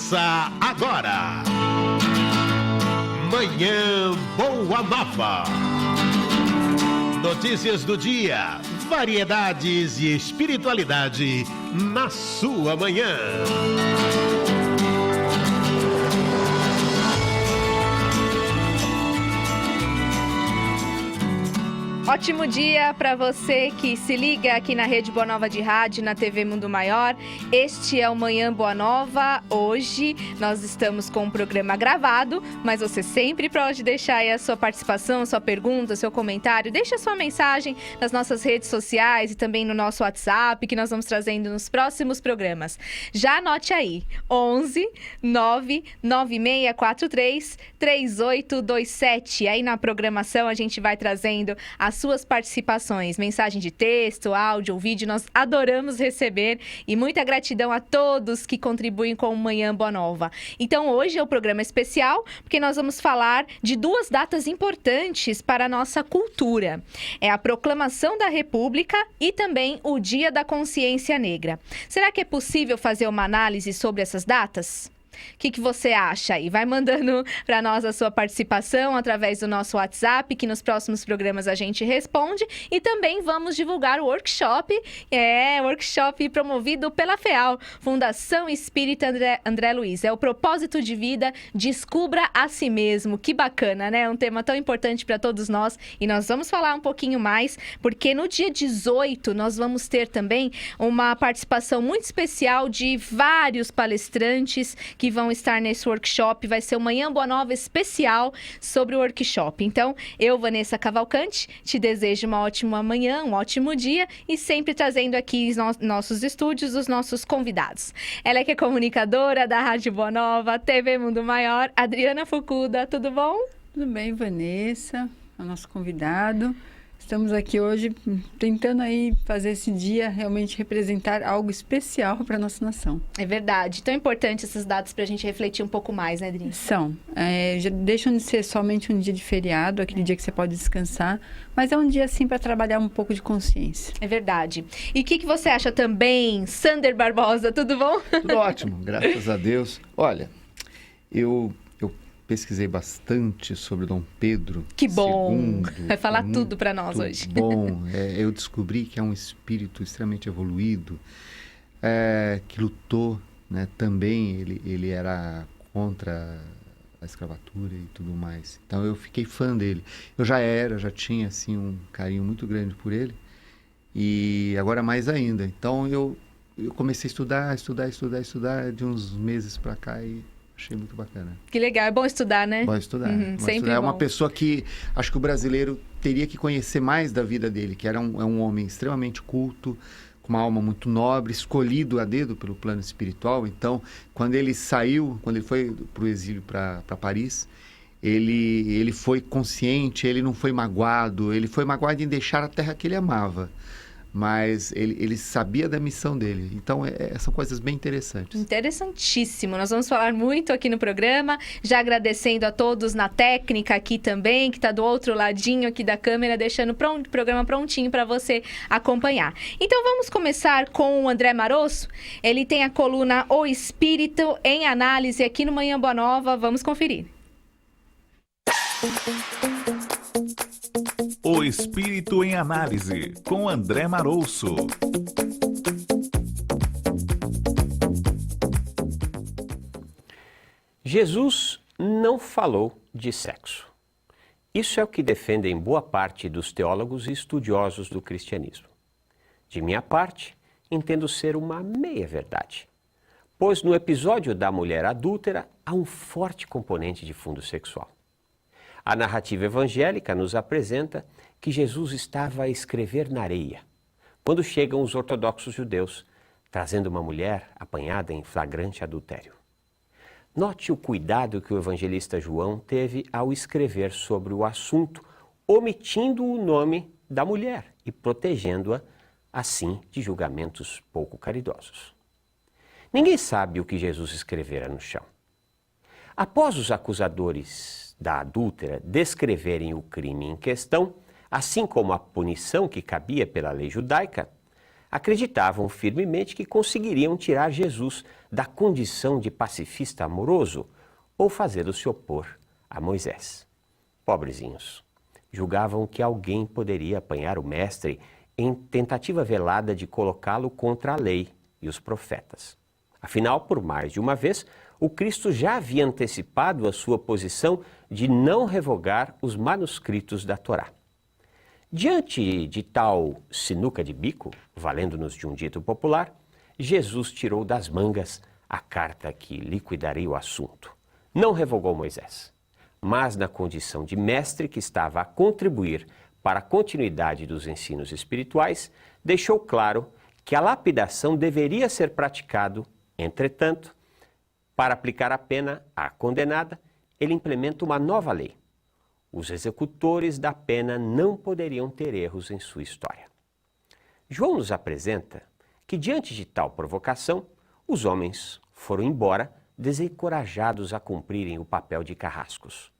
Começa agora. Manhã Boa Nova. Notícias do dia, variedades e espiritualidade na sua manhã. Ótimo dia para você que se liga aqui na Rede Boa Nova de Rádio, na TV Mundo Maior. Este é o Manhã Boa Nova. Hoje nós estamos com um programa gravado, mas você sempre pode deixar aí a sua participação, sua pergunta, seu comentário. Deixa a sua mensagem nas nossas redes sociais e também no nosso WhatsApp, que nós vamos trazendo nos próximos programas. Já anote aí, 11 99643 3827. Aí na programação a gente vai trazendo as suas participações, mensagem de texto, áudio ou vídeo, nós adoramos receber e muita gratidão a todos que contribuem com o Manhã Boa Nova. Então hoje é o programa especial porque nós vamos falar de duas datas importantes para a nossa cultura. É a Proclamação da República e também o Dia da Consciência Negra. Será que é possível fazer uma análise sobre essas datas? O que você acha aí? Vai mandando para nós a sua participação através do nosso WhatsApp, que nos próximos programas a gente responde. E também vamos divulgar o workshop, workshop promovido pela FEAL, Fundação Espírita André Luiz. É o propósito de vida, descubra a si mesmo. Que bacana, né? Um tema tão importante para todos nós. E nós vamos falar um pouquinho mais, porque no dia 18 nós vamos ter também uma participação muito especial de vários palestrantes que vão estar nesse workshop. Vai ser o Manhã Boa Nova especial sobre o workshop. Então, eu, Vanessa Cavalcante, te desejo uma ótima manhã, um ótimo dia e sempre trazendo aqui nossos estúdios, os nossos convidados. Ela é que é comunicadora da Rádio Boa Nova, TV Mundo Maior, Adriana Fukuda. Tudo bom? Tudo bem, Vanessa, é o nosso convidado. Estamos aqui hoje tentando aí fazer esse dia realmente representar algo especial para a nossa nação. É verdade. Tão importante essas datas para a gente refletir um pouco mais, né, Adri? São. Já deixam de ser somente um dia de feriado, aquele dia que você pode descansar, mas é um dia, assim, para trabalhar um pouco de consciência. É verdade. E o que você acha também, Sander Barbosa? Tudo bom? Tudo ótimo, graças a Deus. Olha, eu pesquisei bastante sobre Dom Pedro. Que bom! II, vai falar tudo para nós hoje. Bom, eu descobri que é um espírito extremamente evoluído, que lutou, né? Também ele era contra a escravatura e tudo mais. Então eu fiquei fã dele. Eu já tinha assim um carinho muito grande por ele e agora mais ainda. Então eu comecei a estudar de uns meses para cá e achei muito bacana. Que legal, é bom estudar, né? Bom estudar. Sempre é uma pessoa que acho que o brasileiro teria que conhecer mais da vida dele, que é um homem extremamente culto, com uma alma muito nobre, escolhido a dedo pelo plano espiritual. Então, quando ele foi para o exílio para Paris, ele foi consciente, ele não foi magoado, ele foi magoado em deixar a terra que ele amava. Mas ele sabia da missão dele. Então, são coisas bem interessantes. Interessantíssimo. Nós vamos falar muito aqui no programa, já agradecendo a todos na técnica aqui também, que está do outro ladinho aqui da câmera, deixando o programa prontinho para você acompanhar. Então, vamos começar com o André Marosso. Ele tem a coluna O Espírito em Análise aqui no Manhã Boa Nova. Vamos conferir. O Espírito em Análise, com André Marosso. Jesus não falou de sexo. Isso é o que defendem boa parte dos teólogos e estudiosos do cristianismo. De minha parte, entendo ser uma meia-verdade, pois no episódio da mulher adúltera há um forte componente de fundo sexual. A narrativa evangélica nos apresenta que Jesus estava a escrever na areia, quando chegam os ortodoxos judeus, trazendo uma mulher apanhada em flagrante adultério. Note o cuidado que o evangelista João teve ao escrever sobre o assunto, omitindo o nome da mulher e protegendo-a, assim, de julgamentos pouco caridosos. Ninguém sabe o que Jesus escrevera no chão. Após os acusadores da adúltera descreverem o crime em questão, assim como a punição que cabia pela lei judaica, acreditavam firmemente que conseguiriam tirar Jesus da condição de pacifista amoroso ou fazê-lo se opor a Moisés. Pobrezinhos, julgavam que alguém poderia apanhar o mestre em tentativa velada de colocá-lo contra a lei e os profetas. Afinal, por mais de uma vez, o Cristo já havia antecipado a sua posição de não revogar os manuscritos da Torá. Diante de tal sinuca de bico, valendo-nos de um dito popular, Jesus tirou das mangas a carta que liquidaria o assunto. Não revogou Moisés, mas na condição de mestre que estava a contribuir para a continuidade dos ensinos espirituais, deixou claro que a lapidação deveria ser praticado. Entretanto, para aplicar a pena à condenada, ele implementa uma nova lei. Os executores da pena não poderiam ter erros em sua história. João nos apresenta que, diante de tal provocação, os homens foram embora desencorajados a cumprirem o papel de carrascos.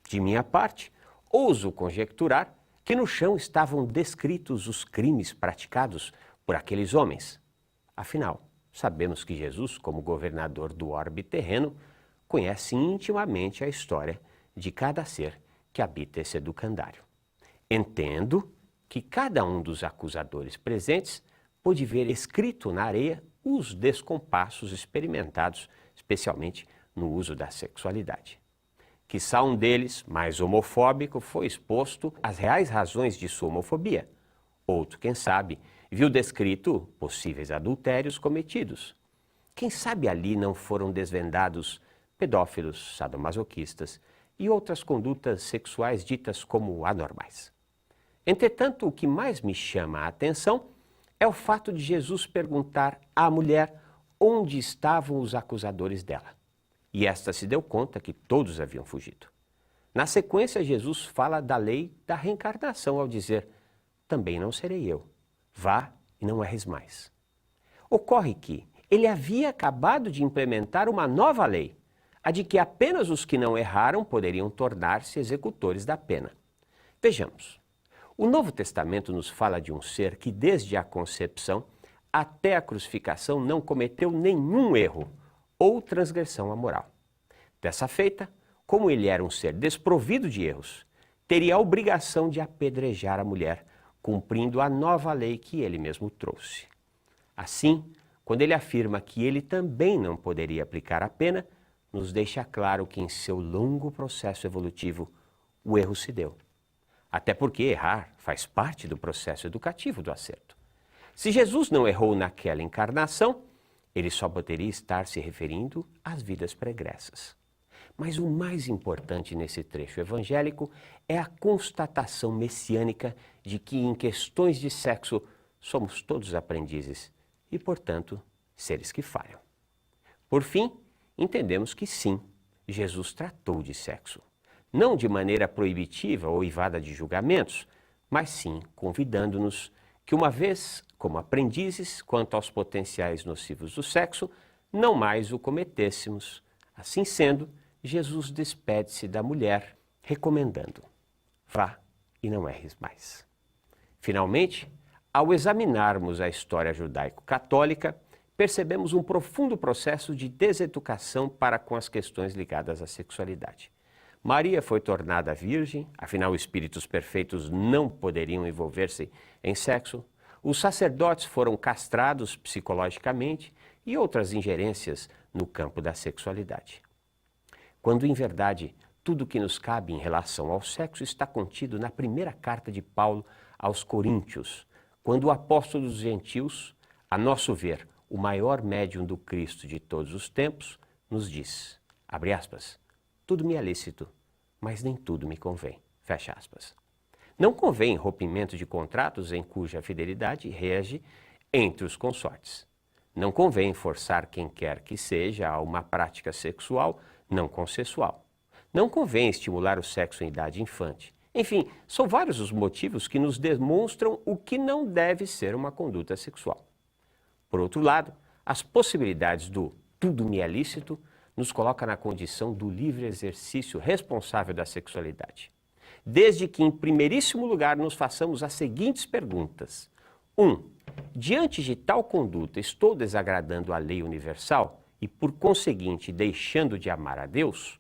De minha parte, ouso conjecturar que no chão estavam descritos os crimes praticados por aqueles homens. Afinal, sabemos que Jesus, como governador do orbe terreno, conhece intimamente a história de cada ser que habita esse educandário. Entendo que cada um dos acusadores presentes pôde ver escrito na areia os descompassos experimentados, especialmente no uso da sexualidade. Quiçá um deles, mais homofóbico, foi exposto às reais razões de sua homofobia. Outro, quem sabe, viu descrito possíveis adultérios cometidos. Quem sabe ali não foram desvendados pedófilos, sadomasoquistas e outras condutas sexuais ditas como anormais. Entretanto, o que mais me chama a atenção é o fato de Jesus perguntar à mulher onde estavam os acusadores dela. E esta se deu conta que todos haviam fugido. Na sequência, Jesus fala da lei da reencarnação ao dizer: também não serei eu. Vá e não erres mais. Ocorre que ele havia acabado de implementar uma nova lei, a de que apenas os que não erraram poderiam tornar-se executores da pena. Vejamos, o Novo Testamento nos fala de um ser que desde a concepção até a crucificação não cometeu nenhum erro ou transgressão à moral. Dessa feita, como ele era um ser desprovido de erros, teria a obrigação de apedrejar a mulher, cumprindo a nova lei que ele mesmo trouxe. Assim, quando ele afirma que ele também não poderia aplicar a pena, nos deixa claro que em seu longo processo evolutivo, o erro se deu. Até porque errar faz parte do processo educativo do acerto. Se Jesus não errou naquela encarnação, ele só poderia estar se referindo às vidas pregressas. Mas o mais importante nesse trecho evangélico é a constatação messiânica de que em questões de sexo somos todos aprendizes e, portanto, seres que falham. Por fim, entendemos que sim, Jesus tratou de sexo. Não de maneira proibitiva ou eivada de julgamentos, mas sim convidando-nos que, uma vez como aprendizes quanto aos potenciais nocivos do sexo, não mais o cometêssemos. Assim sendo, Jesus despede-se da mulher, recomendando: vá e não erres mais. Finalmente, ao examinarmos a história judaico-católica, percebemos um profundo processo de deseducação para com as questões ligadas à sexualidade. Maria foi tornada virgem, afinal espíritos perfeitos não poderiam envolver-se em sexo. Os sacerdotes foram castrados psicologicamente e outras ingerências no campo da sexualidade. Quando, em verdade, tudo o que nos cabe em relação ao sexo está contido na primeira carta de Paulo aos Coríntios, quando o apóstolo dos gentios, a nosso ver, o maior médium do Cristo de todos os tempos, nos diz, abre aspas, tudo me é lícito, mas nem tudo me convém, fecha aspas. Não convém rompimento de contratos em cuja fidelidade rege entre os consortes. Não convém forçar quem quer que seja a uma prática sexual não consensual. Não convém estimular o sexo em idade infante. Enfim, são vários os motivos que nos demonstram o que não deve ser uma conduta sexual. Por outro lado, as possibilidades do tudo me é lícito nos coloca na condição do livre exercício responsável da sexualidade. Desde que, em primeiríssimo lugar, nos façamos as seguintes perguntas. 1. Diante de tal conduta, estou desagradando a lei universal e, por conseguinte, deixando de amar a Deus?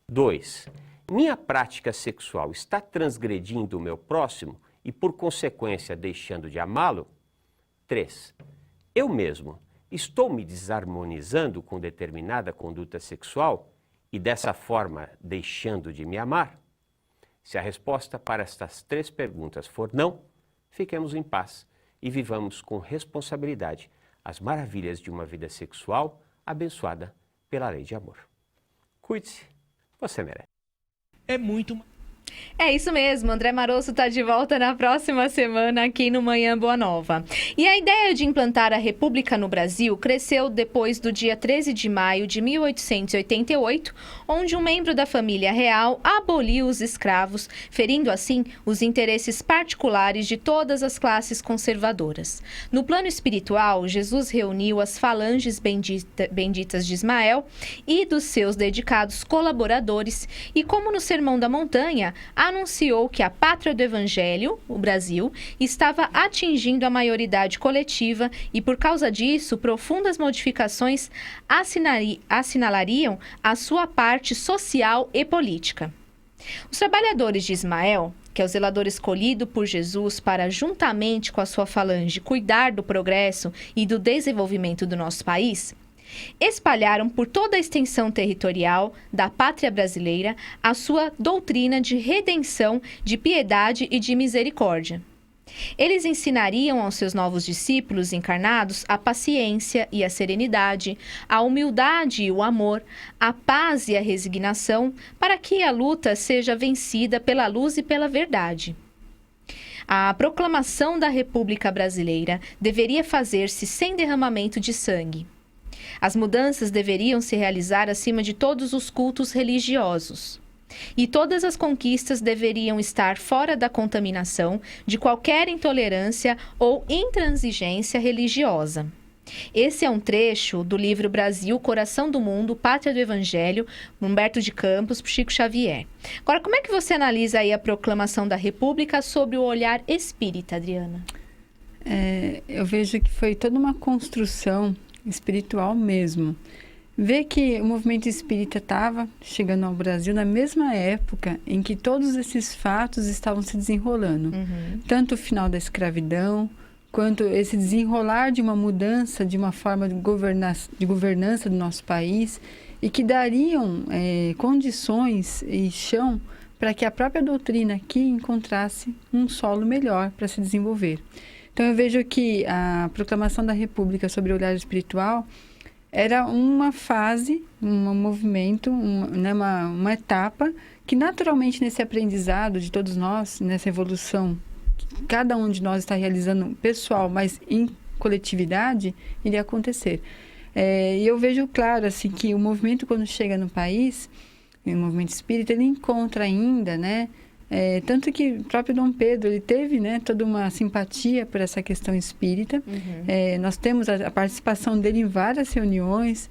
2. Minha prática sexual está transgredindo o meu próximo e, por consequência, deixando de amá-lo? 3. Eu mesmo estou me desarmonizando com determinada conduta sexual e, dessa forma, deixando de me amar? Se a resposta para estas 3 perguntas for não, fiquemos em paz e vivamos com responsabilidade as maravilhas de uma vida sexual abençoada pela lei de amor. Cuide-se, você merece. É isso mesmo, André Marosso está de volta na próxima semana aqui no Manhã Boa Nova. E a ideia de implantar a República no Brasil cresceu depois do dia 13 de maio de 1888, onde um membro da família real aboliu os escravos, ferindo assim os interesses particulares de todas as classes conservadoras. No plano espiritual, Jesus reuniu as falanges benditas de Ismael e dos seus dedicados colaboradores e, como no Sermão da Montanha, anunciou que a pátria do Evangelho, o Brasil, estava atingindo a maioridade coletiva e, por causa disso, profundas modificações assinalariam a sua parte social e política. Os trabalhadores de Ismael, que é o zelador escolhido por Jesus para, juntamente com a sua falange, cuidar do progresso e do desenvolvimento do nosso país, espalharam por toda a extensão territorial da pátria brasileira a sua doutrina de redenção, de piedade e de misericórdia. Eles ensinariam aos seus novos discípulos encarnados a paciência e a serenidade, a humildade e o amor, a paz e a resignação, para que a luta seja vencida pela luz e pela verdade. A proclamação da República Brasileira deveria fazer-se sem derramamento de sangue. As mudanças deveriam se realizar acima de todos os cultos religiosos. E todas as conquistas deveriam estar fora da contaminação de qualquer intolerância ou intransigência religiosa. Esse é um trecho do livro Brasil, Coração do Mundo, Pátria do Evangelho, Humberto de Campos, Chico Xavier. Agora, como é que você analisa aí a proclamação da República sobre o olhar espírita, Adriana? Eu vejo que foi toda uma construção espiritual mesmo. Ver que o movimento espírita estava chegando ao Brasil na mesma época em que todos esses fatos estavam se desenrolando. Tanto o final da escravidão, quanto esse desenrolar de uma mudança de uma forma de governança do nosso país e que dariam condições e chão para que a própria doutrina aqui encontrasse um solo melhor para se desenvolver. Então, eu vejo que a proclamação da República sobre o olhar espiritual era uma fase, um movimento, uma etapa que, naturalmente, nesse aprendizado de todos nós, nessa evolução, que cada um de nós está realizando pessoal, mas em coletividade, iria acontecer. E eu vejo claro assim, que o movimento, quando chega no país, o movimento espírita, ele encontra ainda, tanto que o próprio Dom Pedro, ele teve, toda uma simpatia por essa questão espírita. Nós temos a participação dele em várias reuniões.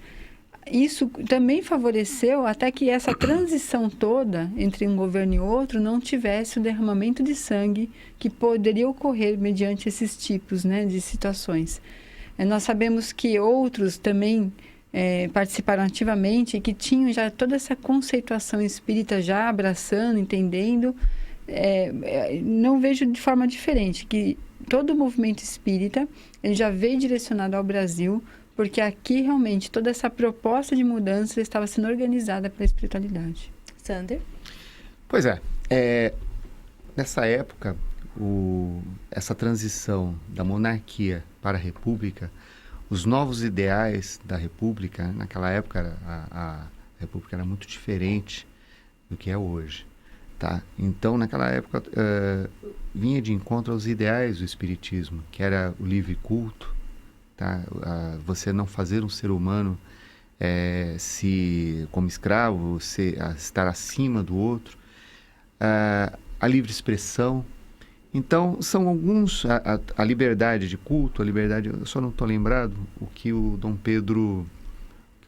Isso também favoreceu até que essa transição toda entre um governo e outro não tivesse o derramamento de sangue que poderia ocorrer mediante esses tipos, de situações. Nós sabemos que outros também participaram ativamente e que tinham já toda essa conceituação espírita já abraçando, entendendo. Não vejo de forma diferente, que todo o movimento espírita ele já veio direcionado ao Brasil, porque aqui realmente toda essa proposta de mudança estava sendo organizada pela espiritualidade. Sander? Pois nessa época, essa transição da monarquia para a república, os novos ideais da República, naquela época a República era muito diferente do que é hoje, tá? Então, naquela época, vinha de encontro aos ideais do Espiritismo, que era o livre culto, tá? Você não fazer um ser humano como escravo, estar acima do outro, a livre expressão. Então, são alguns, a liberdade de culto, a liberdade, eu só não estou lembrado o que o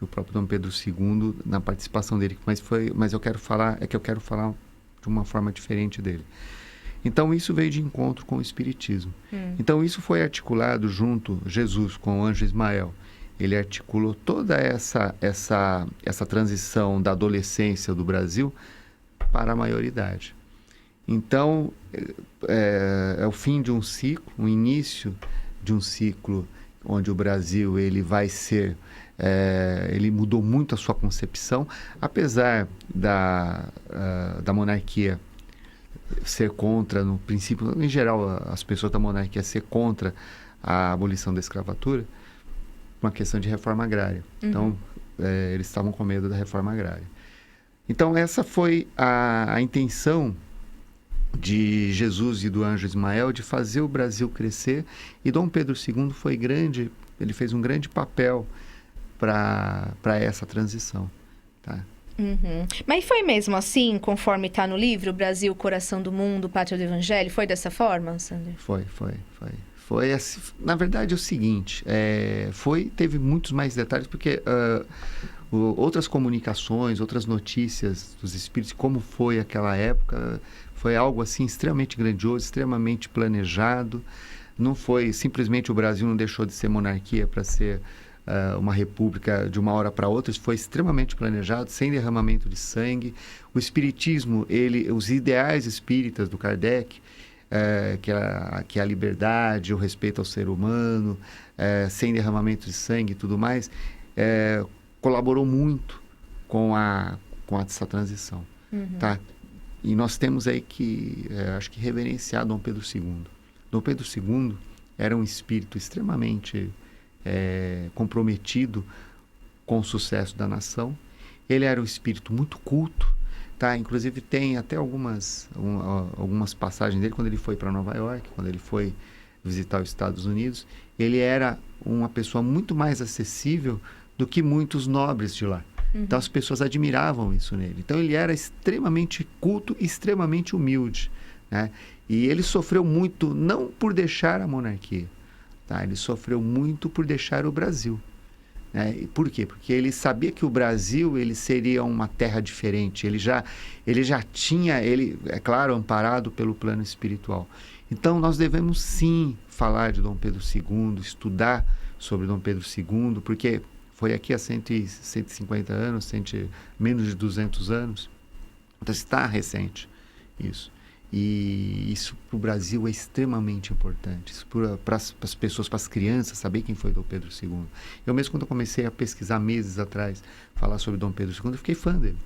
próprio Dom Pedro II, na participação dele, mas eu quero falar de uma forma diferente dele. Então, isso veio de encontro com o Espiritismo. Então, isso foi articulado junto, Jesus, com o anjo Ismael. Ele articulou toda essa transição da adolescência do Brasil para a maioridade. Então, é o fim de um ciclo, o início de um ciclo onde o Brasil ele vai ser... ele mudou muito a sua concepção, apesar da monarquia ser contra, no princípio, em geral, as pessoas da monarquia ser contra a abolição da escravatura, uma questão de reforma agrária. Então, eles estavam com medo da reforma agrária. Então, essa foi a intenção de Jesus e do anjo Ismael de fazer o Brasil crescer, e Dom Pedro II foi grande, ele fez um grande papel para essa transição, tá? Mas foi mesmo assim, conforme está no livro, Brasil, Coração do Mundo, Pátria do Evangelho? Foi dessa forma, Sander? Foi assim, na verdade, é o seguinte, teve muitos mais detalhes, porque outras comunicações, outras notícias dos espíritos, como foi aquela época, foi algo assim extremamente grandioso, extremamente planejado. Não foi simplesmente o Brasil não deixou de ser monarquia para ser uma república de uma hora para outra. Isso foi extremamente planejado, sem derramamento de sangue. O espiritismo, os ideais espíritas do Kardec, que é a liberdade, o respeito ao ser humano, sem derramamento de sangue e tudo mais, colaborou muito com essa transição. Tá? E nós temos aí que, acho que, reverenciar Dom Pedro II. Dom Pedro II era um espírito extremamente comprometido com o sucesso da nação. Ele era um espírito muito culto, tá? Inclusive tem até algumas passagens dele quando ele foi para Nova York, quando ele foi visitar os Estados Unidos. Ele era uma pessoa muito mais acessível do que muitos nobres de lá. Então as pessoas admiravam isso nele. Então ele era extremamente culto, extremamente humilde, né? E ele sofreu muito, não por deixar a monarquia, tá? Ele sofreu muito por deixar o Brasil, né? E por quê? Porque ele sabia que o Brasil ele seria uma terra diferente. Ele já tinha, é claro, amparado pelo plano espiritual. Então nós devemos sim falar de Dom Pedro II, estudar sobre Dom Pedro II, porque foi aqui há 150 anos, menos de 200 anos. Então está recente isso. E isso para o Brasil é extremamente importante. Isso para as pessoas, para as crianças, saber quem foi Dom Pedro II. Eu mesmo, quando eu comecei a pesquisar meses atrás, falar sobre Dom Pedro II, eu fiquei fã dele.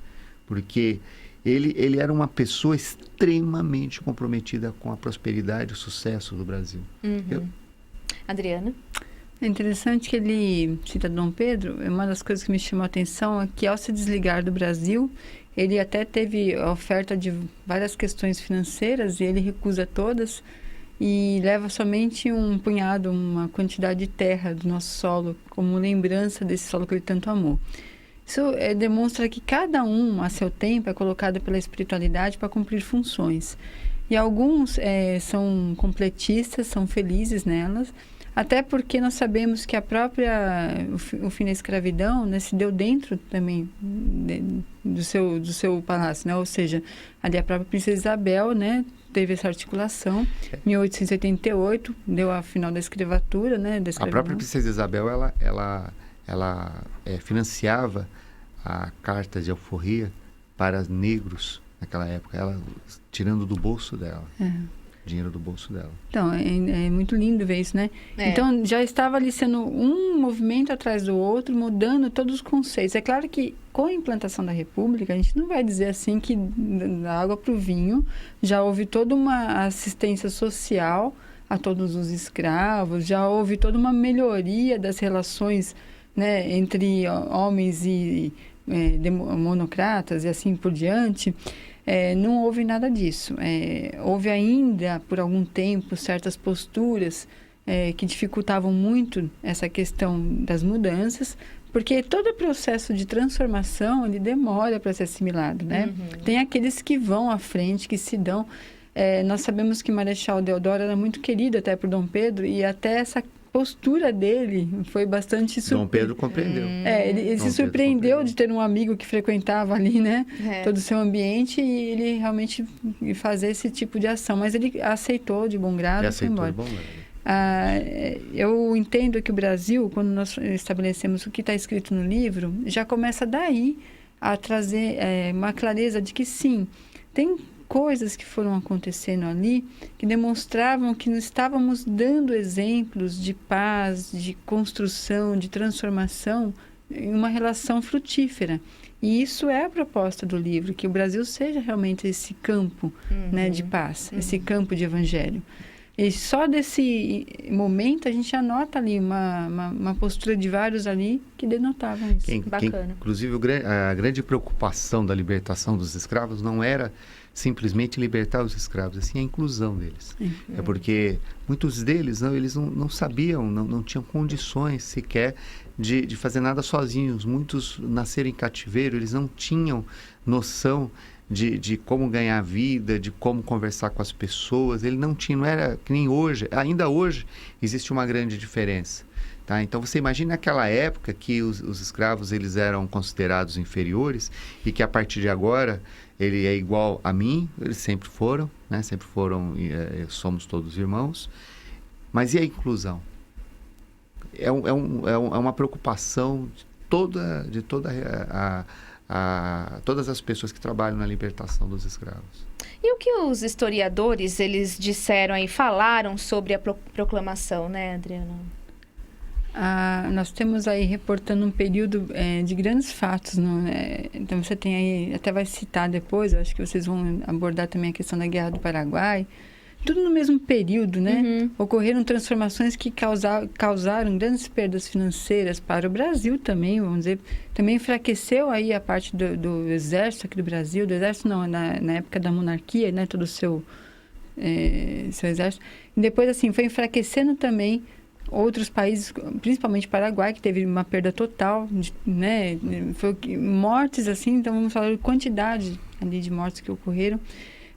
Porque ele era uma pessoa extremamente comprometida com a prosperidade e o sucesso do Brasil. Adriana? É interessante que ele cita Dom Pedro. Uma das coisas que me chamou a atenção é que, ao se desligar do Brasil, ele até teve a oferta de várias questões financeiras e ele recusa todas e leva somente um punhado, uma quantidade de terra do nosso solo, como lembrança desse solo que ele tanto amou. Isso demonstra que cada um, a seu tempo, é colocado pela espiritualidade para cumprir funções. E alguns são completistas, são felizes nelas, até porque nós sabemos que o fim da escravidão, né, se deu dentro também do seu palácio, né? Ou seja, ali a própria princesa Isabel, né, teve essa articulação. Em 1888, deu a final da escravatura, né? A própria princesa Isabel, ela financiava a carta de alforria para negros naquela época, ela tirando do bolso dela. Dinheiro do bolso dela. Então, é muito lindo ver isso, né? Então, já estava ali sendo um movimento atrás do outro, mudando todos os conceitos. É claro que, com a implantação da República, a gente não vai dizer assim que da água para o vinho já houve toda uma assistência social a todos os escravos, já houve toda uma melhoria das relações, né, entre homens e monocratas e assim por diante. Não houve nada disso. Houve ainda, por algum tempo, certas posturas que dificultavam muito essa questão das mudanças, porque todo o processo de transformação, ele demora para ser assimilado, né? Tem aqueles que vão à frente, que se dão. Nós sabemos que Marechal Deodoro era muito querido até por Dom Pedro, e até essa postura dele foi bastante Dom Pedro compreendeu. Ele Dom se surpreendeu Pedro de ter um amigo que frequentava ali, né? É. Todo o seu ambiente e ele realmente fazer esse tipo de ação. Mas ele aceitou de bom grado Ele e foi aceitou embora. de bom grado. Eu entendo que o Brasil, quando nós estabelecemos o que está escrito no livro, já começa daí a trazer uma clareza de que sim, tem coisas que foram acontecendo ali que demonstravam que nós estávamos dando exemplos de paz, de construção, de transformação em uma relação frutífera. E isso é a proposta do livro, que o Brasil seja realmente esse campo, né, de paz, esse campo de evangelho. E só desse momento a gente anota ali uma postura de vários ali que denotavam isso. Bacana. Inclusive, a grande preocupação da libertação dos escravos não era simplesmente libertar os escravos, assim, a inclusão deles. É porque muitos deles eles não sabiam, não tinham condições sequer de fazer nada sozinhos. Muitos nasceram em cativeiro, eles não tinham noção de como ganhar vida, de como conversar com as pessoas. Ele não tinha, não era que nem hoje. Ainda hoje existe uma grande diferença. Tá? Então você imagina aquela época que os escravos eles eram considerados inferiores e que a partir de agora ele é igual a mim, eles sempre foram, né? Sempre foram, somos todos irmãos. Mas e a inclusão? É uma preocupação de todas as pessoas que trabalham na libertação dos escravos. E o que os historiadores, eles disseram aí, falaram sobre a proclamação, né, Adriana? Nós temos aí reportando um período de grandes fatos, não é? Então você tem aí, até vai citar depois, eu acho que vocês vão abordar também a questão da Guerra do Paraguai, tudo no mesmo período, né? Ocorreram transformações que causaram grandes perdas financeiras para o Brasil também, vamos dizer. Também enfraqueceu aí a parte do exército aqui do Brasil, do exército não, na época da monarquia, né? Todo o seu exército. E depois, assim, foi enfraquecendo também outros países, principalmente Paraguai, que teve uma perda total, né? Foi mortes, assim, então vamos falar de quantidade ali de mortes que ocorreram.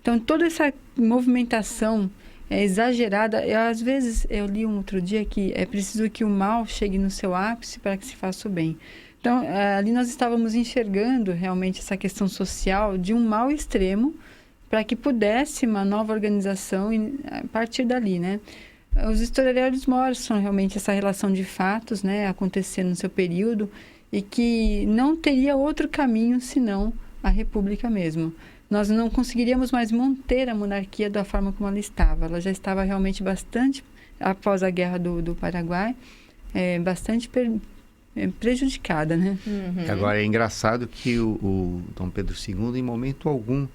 Então, toda essa movimentação exagerada, às vezes, eu li um outro dia que é preciso que o mal chegue no seu ápice para que se faça o bem. Então, ali nós estávamos enxergando realmente essa questão social de um mal extremo para que pudesse uma nova organização a partir dali, né? Os historiadores mostram realmente essa relação de fatos, né, acontecendo no seu período e que não teria outro caminho senão a república mesmo. Nós não conseguiríamos mais manter a monarquia da forma como ela estava. Ela já estava realmente bastante, após a Guerra do Paraguai, bastante prejudicada, né? Agora, é engraçado que o Dom Pedro II, em momento algum,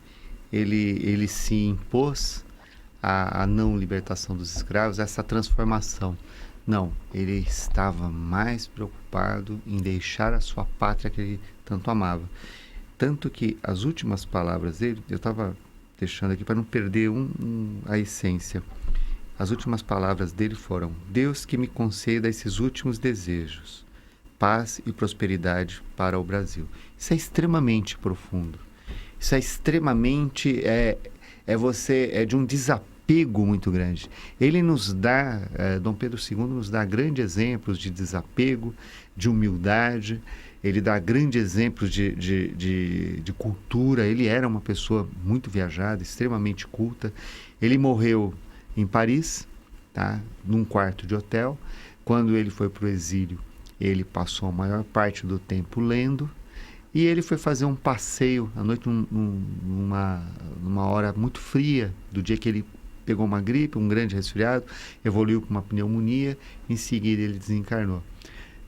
ele se impôs a não libertação dos escravos, essa transformação. Não, ele estava mais preocupado em deixar a sua pátria que ele tanto amava. Tanto que as últimas palavras dele, eu estava deixando aqui para não perder a essência. As últimas palavras dele foram: Deus que me conceda esses últimos desejos, paz e prosperidade para o Brasil. Isso é extremamente profundo. Isso é extremamente, é de um desapego muito grande. Ele nos dá, Dom Pedro II nos dá grandes exemplos de desapego, de humildade. Ele dá grandes exemplos de cultura. Ele era uma pessoa muito viajada, extremamente culta. Ele morreu em Paris, tá? Num quarto de hotel. Quando ele foi para o exílio, ele passou a maior parte do tempo lendo. E ele foi fazer um passeio à noite, numa hora muito fria do dia que ele pegou uma gripe, um grande resfriado, evoluiu para uma pneumonia. Em seguida, ele desencarnou.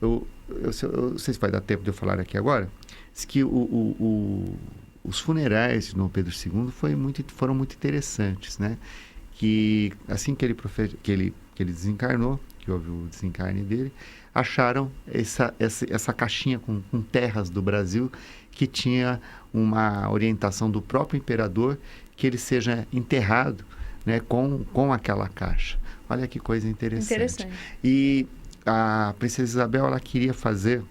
Eu não sei se vai dar tempo de eu falar aqui agora, diz que os funerais de Dom Pedro II foram muito interessantes, né? Que assim que ele desencarnou, que houve o desencarne dele, acharam essa caixinha com terras do Brasil que tinha uma orientação do próprio imperador que ele seja enterrado, né, com aquela caixa. Olha que coisa interessante. E a princesa Isabel, ela queria fazer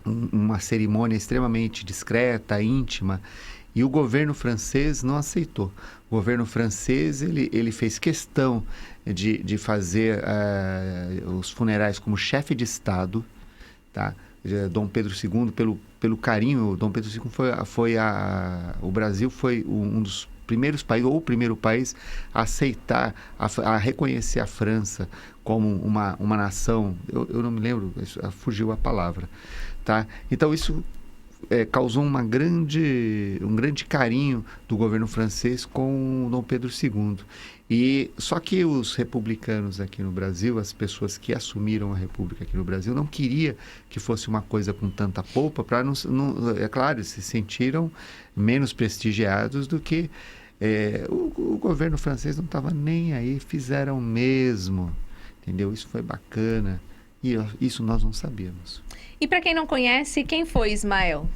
uma cerimônia extremamente discreta, íntima, e o governo francês não aceitou. O governo francês, ele fez questão de fazer os funerais como chefe de Estado, tá? Dom Pedro II, pelo carinho, Dom Pedro II o Brasil foi um dos primeiros países, ou o primeiro país a aceitar, a reconhecer a França como uma nação. Eu não me lembro, fugiu a palavra, tá? Então isso causou um grande carinho do governo francês com o Dom Pedro II. E só que os republicanos aqui no Brasil, as pessoas que assumiram a República aqui no Brasil, não queria que fosse uma coisa com tanta polpa, para não, é claro, se sentiram menos prestigiados do que o governo francês não estava nem aí, fizeram mesmo, entendeu? Isso foi bacana e isso nós não sabíamos. E para quem não conhece, quem foi Ismael?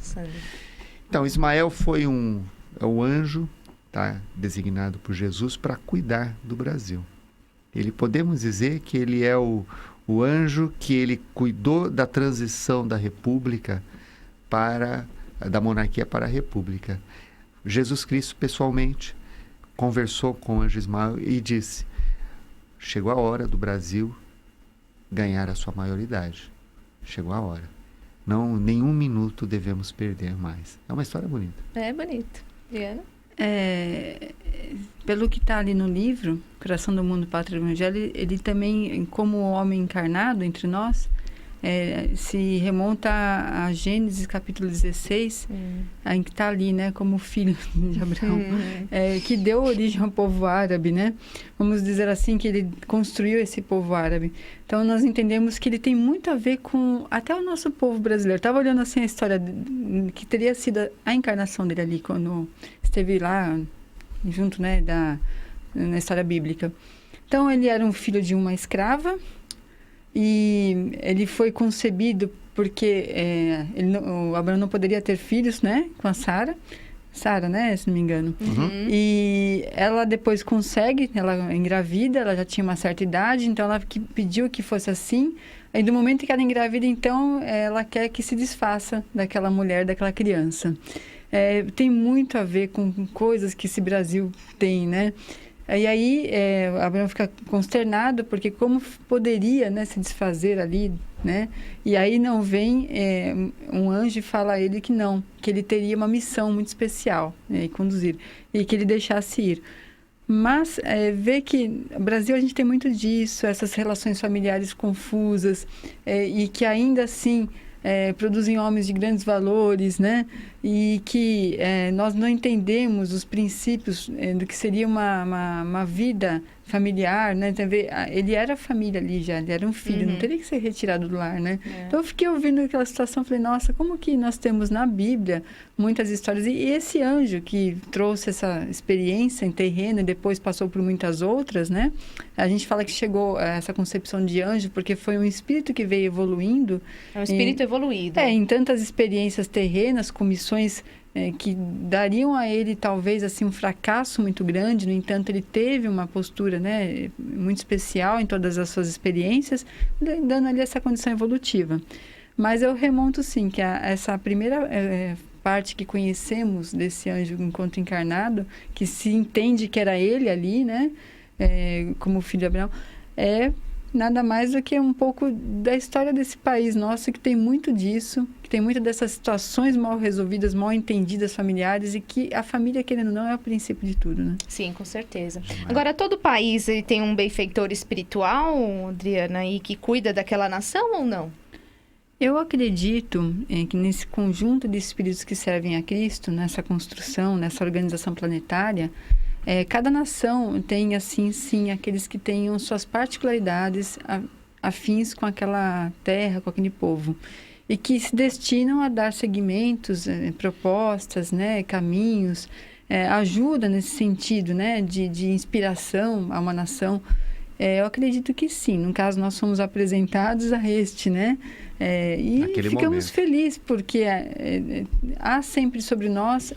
Então, Ismael foi o anjo, tá, designado por Jesus para cuidar do Brasil. Podemos dizer que ele é o anjo que ele cuidou da transição da República da monarquia para a República. Jesus Cristo, pessoalmente, conversou com o anjo Ismael e disse: chegou a hora do Brasil ganhar a sua maioridade. Chegou a hora. Nenhum minuto devemos perder mais. É uma história bonita. É bonito. Diana? Pelo que está ali no livro, Coração do Mundo, Pátria do Evangelho, ele também, como homem encarnado entre nós, se remonta a Gênesis capítulo 16, em que está ali, né, como filho de Abraão, que deu origem ao povo árabe, né? Vamos dizer assim, que ele construiu esse povo árabe. Então, nós entendemos que ele tem muito a ver com até o nosso povo brasileiro. Estava olhando assim a história que teria sido a encarnação dele ali, quando esteve lá, junto, né, na história bíblica. Então, ele era um filho de uma escrava, e ele foi concebido porque o Abraão não poderia ter filhos, né, com a Sara, né, se não me engano. E ela depois consegue, ela engravida, ela já tinha uma certa idade, então ela pediu que fosse assim. Aí do momento que ela engravida, então, ela quer que se desfaça daquela mulher, daquela criança. Tem muito a ver com coisas que esse Brasil tem, né? E aí, Abraão fica consternado, porque como poderia, né, se desfazer ali, né? E aí não vem um anjo e fala a ele que não, que ele teria uma missão muito especial, né, e conduzir, e que ele deixasse ir. Mas vê que no Brasil a gente tem muito disso, essas relações familiares confusas, e que ainda assim produzem homens de grandes valores, né? E que nós não entendemos os princípios do que seria uma vida familiar, né? Ele era família ali já, ele era um filho, não teria que ser retirado do lar, né? Então eu fiquei ouvindo aquela situação, falei, nossa, como que nós temos na Bíblia muitas histórias, e esse anjo que trouxe essa experiência em terreno e depois passou por muitas outras, né? A gente fala que chegou a essa concepção de anjo porque foi um espírito que veio evoluindo. É um espírito evoluído. Em tantas experiências terrenas, com missões que dariam a ele talvez assim um fracasso muito grande. No entanto, ele teve uma postura, né, muito especial em todas as suas experiências, dando ali essa condição evolutiva. Mas eu remonto sim que essa primeira parte que conhecemos desse anjo enquanto encarnado, que se entende que era ele ali, né, como filho de Abraão, nada mais do que um pouco da história desse país nosso, que tem muito disso, que tem muito dessas situações mal resolvidas, mal entendidas familiares, e que a família, querendo ou não, é o princípio de tudo, né? Sim, com certeza. Agora, todo país ele tem um benfeitor espiritual, Adriana, e que cuida daquela nação ou não? Eu acredito que nesse conjunto de espíritos que servem a Cristo, nessa construção, nessa organização planetária, cada nação tem, assim, sim, aqueles que tenham suas particularidades afins com aquela terra, com aquele povo, e que se destinam a dar seguimentos, propostas, né, caminhos, ajuda nesse sentido, né, de inspiração a uma nação. Eu acredito que sim. No caso, nós somos apresentados a este, né? E naquele ficamos momento felizes, porque há sempre sobre nós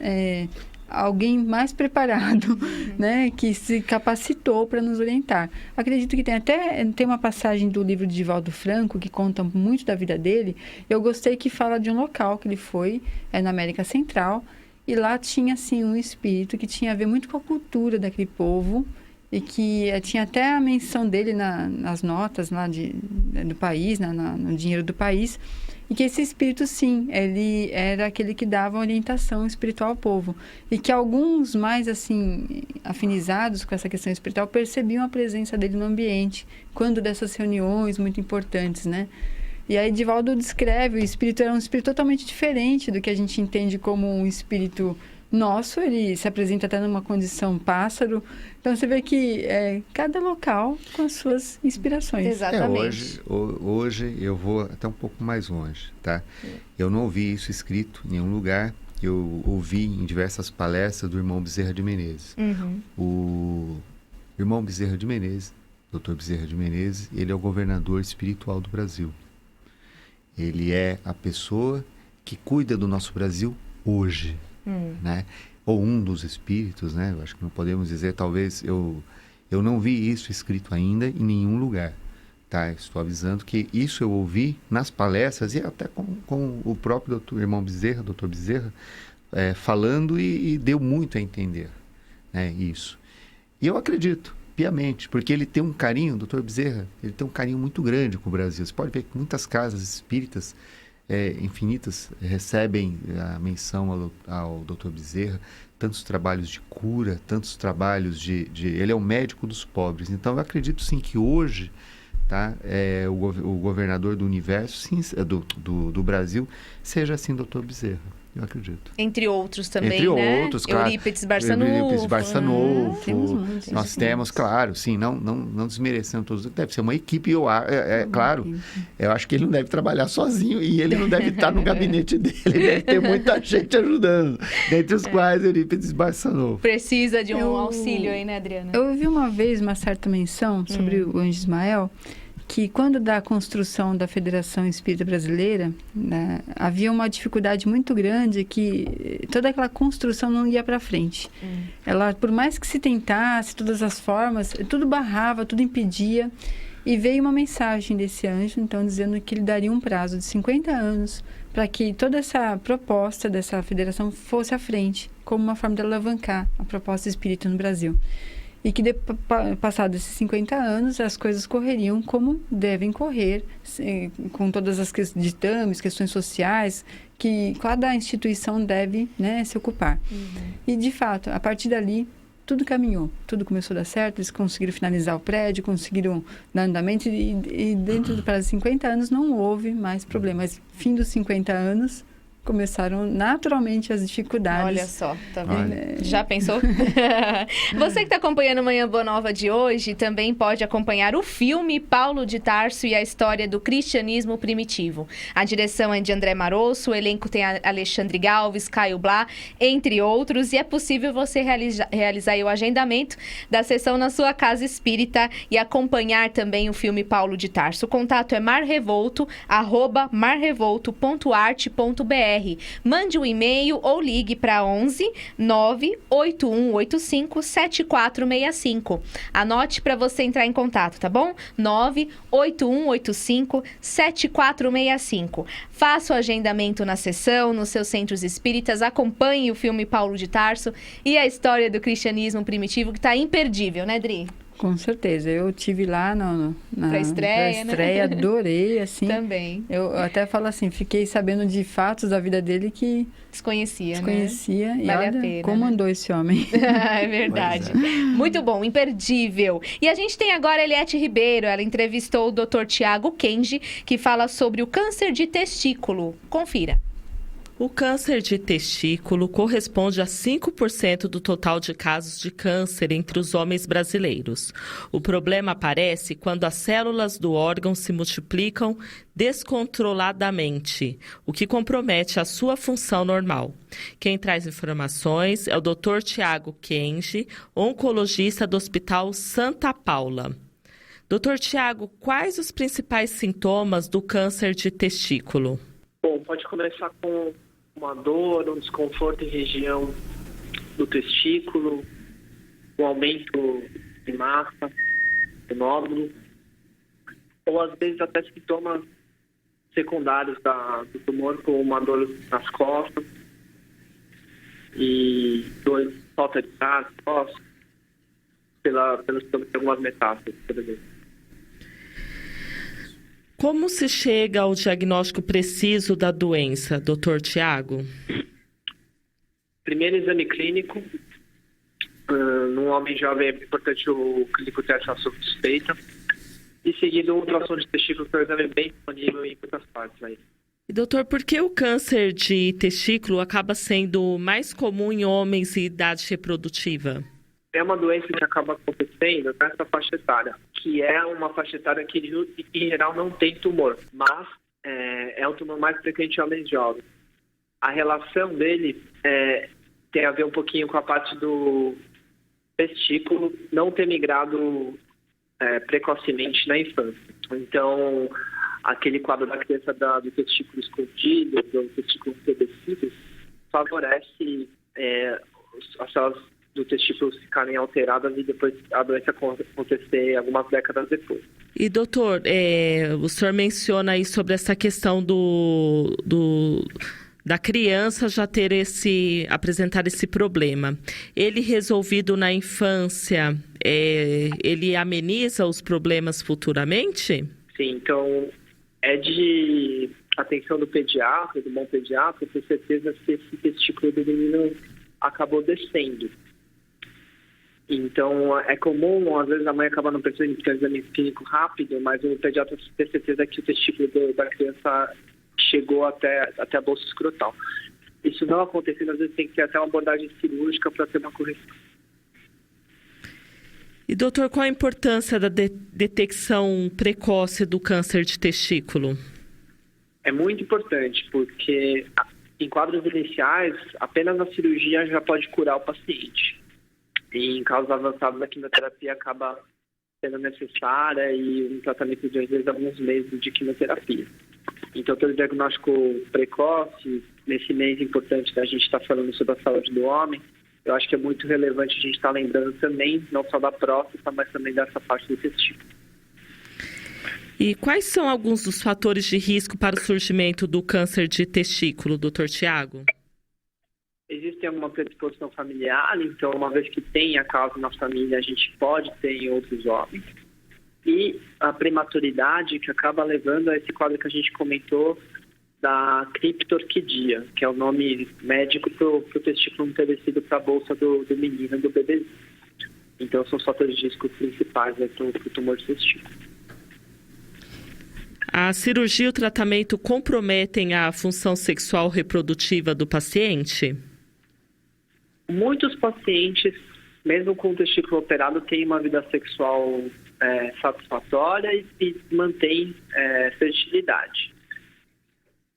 alguém mais preparado, né, que se capacitou para nos orientar. Acredito que tem uma passagem do livro de Divaldo Franco que conta muito da vida dele. Eu gostei, que fala de um local que ele foi, na América Central, e lá tinha assim um espírito que tinha a ver muito com a cultura daquele povo, e que tinha até a menção dele nas notas lá do país, no dinheiro do país, e que esse espírito, sim, ele era aquele que dava orientação espiritual ao povo. E que alguns mais, assim, afinizados com essa questão espiritual percebiam a presença dele no ambiente, quando dessas reuniões muito importantes, né? E aí Divaldo descreve, o espírito era um espírito totalmente diferente do que a gente entende como um espírito nosso, ele se apresenta até numa condição pássaro. Então você vê que cada local com as suas inspirações. Exatamente. Hoje eu vou até um pouco mais longe, tá? Eu não ouvi isso escrito em nenhum lugar. Eu ouvi em diversas palestras do irmão Bezerra de Menezes. O irmão Bezerra de Menezes, Dr. Bezerra de Menezes, ele é o governador espiritual do Brasil. Ele é a pessoa que cuida do nosso Brasil hoje. Né? Ou um dos espíritos, né? Eu acho que não podemos dizer, talvez eu não vi isso escrito ainda em nenhum lugar, tá? Estou avisando que isso eu ouvi nas palestras e até com o próprio irmão Bezerra, doutor Bezerra, falando e deu muito a entender, né? Isso. E eu acredito piamente, porque ele tem um carinho, doutor Bezerra, ele tem um carinho muito grande com o Brasil. Você pode ver que muitas casas espíritas infinitas recebem a menção ao Dr. Bezerra, tantos trabalhos de cura, tantos trabalhos ele é o médico dos pobres. Então eu acredito sim que hoje, tá, o governador do universo, sim, do Brasil, seja assim Dr. Bezerra. Eu acredito. Entre outros também, Entre né? outros, claro. Eurípides Barçanufo. Nós temos, claro, sim, não desmerecendo todos. Deve ser uma equipe, claro. Eu acho que ele não deve trabalhar sozinho e ele não deve estar no gabinete dele. Deve ter muita gente ajudando, dentre os quais Eurípides Barçanufo. Precisa de um auxílio aí, né, Adriana? Eu ouvi uma vez uma certa menção sobre o Anjo Ismael, que quando da construção da Federação Espírita Brasileira, né, havia uma dificuldade muito grande que toda aquela construção não ia para frente. Ela, por mais que se tentasse, todas as formas, tudo barrava, tudo impedia. E veio uma mensagem desse anjo, então, dizendo que ele daria um prazo de 50 anos para que toda essa proposta dessa federação fosse à frente, como uma forma de alavancar a proposta espírita no Brasil. E que, passados esses 50 anos, as coisas correriam como devem correr, com todas as ditames, questões sociais, que cada instituição deve, né, se ocupar. E, de fato, a partir dali, tudo caminhou, tudo começou a dar certo, eles conseguiram finalizar o prédio, conseguiram dar andamento, e dentro do prazo de 50 anos não houve mais problemas. Fim dos 50 anos, começaram naturalmente as dificuldades. Olha só, tá vendo? Já pensou? Você que está acompanhando Manhã Boa Nova de hoje também pode acompanhar o filme Paulo de Tarso e a história do cristianismo primitivo. A direção é de André Marosso, o elenco tem Alexandre Galves, Caio Blá, entre outros, e é possível você realizar aí o agendamento da sessão na sua casa espírita e acompanhar também o filme Paulo de Tarso. O contato é marrevolto@marrevolto.arte.br. Mande um e-mail ou ligue para 11 98185 7465. Anote para você entrar em contato, tá bom? 98185 7465. Faça o agendamento na sessão, nos seus centros espíritas, acompanhe o filme Paulo de Tarso e a história do cristianismo primitivo, que está imperdível, né, Dri? Com certeza. Eu tive lá na estreia, né? Adorei, assim. Também. Eu até falo assim, fiquei sabendo de fatos da vida dele que desconhecia, né? E vale olha, a pena, como andou esse homem. É verdade. Muito bom, imperdível. E a gente tem agora a Eliette Ribeiro. Ela entrevistou o Dr. Tiago Kenji, que fala sobre o câncer de testículo. Confira. O câncer de testículo corresponde a 5% do total de casos de câncer entre os homens brasileiros. O problema aparece quando as células do órgão se multiplicam descontroladamente, o que compromete a sua função normal. Quem traz informações é o Dr. Tiago Kenji, oncologista do Hospital Santa Paula. Dr. Tiago, quais os principais sintomas do câncer de testículo? Bom, pode começar com uma dor, um desconforto em região do testículo, um aumento de massa, de nódulo, ou às vezes até sintomas secundários do tumor, como uma dor nas costas e falta de ar, costas, pelas algumas metástases, por exemplo. Como se chega ao diagnóstico preciso da doença, Dr. Tiago? Primeiro exame clínico. Num homem jovem é importante o clínico ter essa suspeita. E seguido, um ultrassom de testículo, que é um exame bem disponível em muitas partes aí. E, doutor, por que o câncer de testículo acaba sendo mais comum em homens e idade reprodutiva? É uma doença que acaba acontecendo nessa faixa etária, que é uma faixa etária que, em geral, não tem tumor, mas é o tumor mais frequente em homens jovens. A relação dele tem a ver um pouquinho com a parte do testículo não ter migrado precocemente na infância. Então, aquele quadro da criança do testículo escondido, do testículo entumecido, favorece as células do testículo ficarem alteradas e depois a doença acontecer algumas décadas depois. E, doutor, o senhor menciona aí sobre essa questão da criança já apresentar esse problema. Ele resolvido na infância, ele ameniza os problemas futuramente? Sim, então é de atenção do pediatra, do bom pediatra, ter certeza se esse testículo do menino acabou descendo. Então, é comum, às vezes a mãe acaba não percebendo que é um exame clínico rápido, mas o pediatra ter certeza que o testículo da criança chegou até a bolsa escrotal. Isso não acontecendo, às vezes tem que ter até uma abordagem cirúrgica para ter uma correção. E, doutor, qual a importância da detecção precoce do câncer de testículo? É muito importante, porque em quadros iniciais, apenas a cirurgia já pode curar o paciente. E em casos avançados, a quimioterapia acaba sendo necessária e um tratamento de, às vezes, alguns meses de quimioterapia. Então, pelo diagnóstico precoce, nesse mês importante da gente estar falando sobre a saúde do homem, eu acho que é muito relevante a gente estar lembrando também, não só da próstata, mas também dessa parte do testículo. E quais são alguns dos fatores de risco para o surgimento do câncer de testículo, Dr. Tiago? Existe alguma predisposição familiar, então uma vez que tem a causa na família, a gente pode ter em outros homens. E a prematuridade que acaba levando a esse quadro que a gente comentou da criptorquidia, que é o nome médico para o testículo não ter descido para a bolsa do menino, do bebê. Então são os fatores de risco principais para o tumor de testículo. A cirurgia e o tratamento comprometem a função sexual reprodutiva do paciente? Muitos pacientes, mesmo com o testículo operado, têm uma vida sexual satisfatória e mantêm fertilidade.